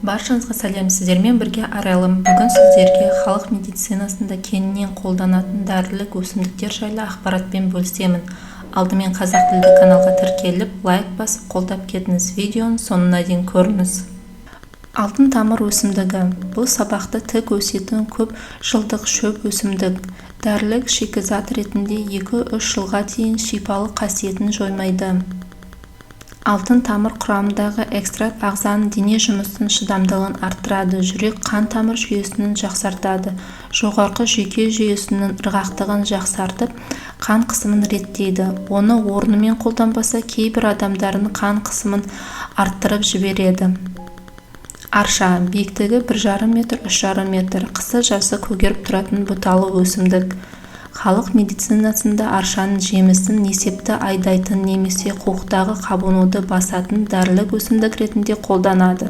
Баршаңызға сәлем, сіздермен бірге Арайлым. Бүгін сіздерге халық медицинасында кеңінен қолданатын дәрілік өсімдіктер жайлы ақпаратпен бөлісемін. Алдымен қазақ тілді каналға тіркеліп, лайк басып, қолдап кетіңіз. Видеоны соңына дейін көріңіз. Алтын тамыр өсімдігі. Бұл сабақты тік өсетін көп жылдық шөп өсімдік. Дәрілік шикізат ретінде 2-3 жылға дейін шипалы қасиетін жоймайды. Алтын тамыр құрамындағы экстракт ағзаның дене жұмысының шыдамдылығын арттырады, жүрек қан тамыр жүйесін жақсартады, жоғарғы жүйке жүйесінің ырғақтығын жақсартып, қан қысымын реттейді. Оны орнымен қолданбаса, кейбір адамдардың қан қысымын арттырып жібереді. Арша. Биіктігі 1,5 метр, 3,5 метр. Қысы-жазы көгеріп тұратын бұталы өсімдік. Халық медицинасында аршаның жемісін несепті айдайтын немесе қуықтағы қабынуды басатын дәрілік өсімдік ретінде қолданады.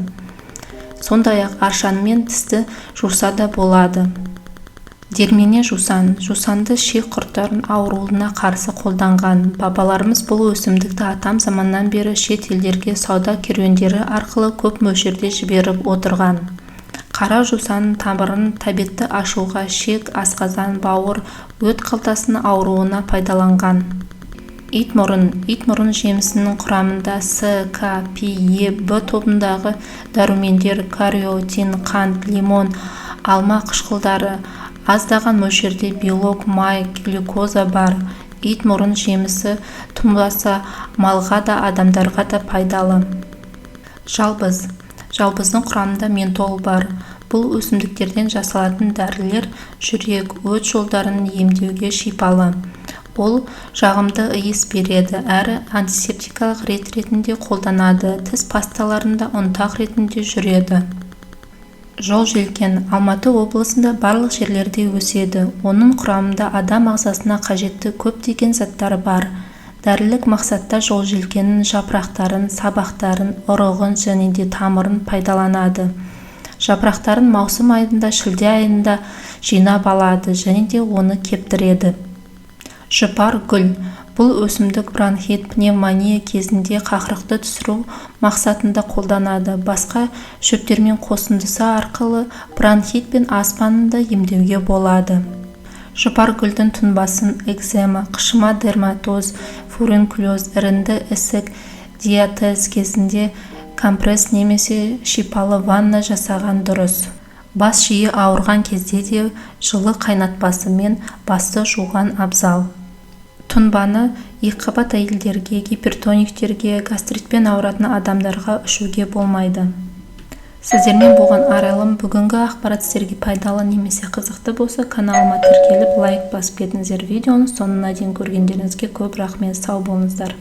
Сондай-ақ аршанымен тісті жуса да болады. Дермене жусан. Жусанды шек құрттардың ауруына қарсы қолданған. Бабаларымыз бұл өсімдікті атам заманнан бері шет елдерге сауда керуендері арқылы көп мөлшерде жіберіп отырған. Қара жусанның тамырын тәбетті ашуға, шек, асқазан, бауыр, өт қалтасының ауруына пайдаланған. Итмұрын. Итмұрын жемісінің құрамында С, К, П, Е, Б тобындағы дәрумендер, кариотин, қант, лимон, алма қышқылдары, аздаған мөлшерде белок, май, глюкоза бар. Итмұрын жемісі тұнбасы малға да адамдарға да пайдалы. Жалбыз. Жалбыздың құрамында ментол бар. Бұл өсімдіктерден жасалатын дәрілер жүрек, өт жолдарын емдеуге шипалы. Ол жағымды иіс береді, әрі антисептикалық ретінде қолданады. Тіс пасталарында ұнтақ ретінде жүреді. Жол желкен. Алматы облысында барлық жерлерде өседі. Оның құрамында адам ағзасына қажетті көптеген заттар бар. Дәрілік мақсатта жол желкенінің жапырақтарын, сабақтарын, ұрығын және де тамырын пайдаланады. Жапырақтарын маусым айында, шілде айында жинап алады және де оны кептіреді. Жұпар гүл. Бұл өсімдік бронхит, пневмония кезінде қақырықты түсіру мақсатында қолданады. Басқа шөптермен қосындысы арқылы бронхит пен астманы да емдеуге болады. Жұпар гүлдің тұнбасын экзема, қышыма дерматоз, фурункулез, іріңді ісік, диатез кезінде компресс немесе шипалы ванна жасаған дұрыс. Бас жиі ауырған кезде де жылы қайнатпасымен басты жуған абзал. Тұнбаны екіқабат әйелдерге, гипертониктерге, гастритпен ауыратын адамдарға ішуге болмайды. Сіздермен болған Арайлым. Бүгінгі ақпарат сіздерге пайдалы немесе қызықты болса, каналыма тіркеліп, лайк басып кетіңіздер. Видеоны соңына дейін көргендеріңізге көп рахмет. Сау болыңыздар.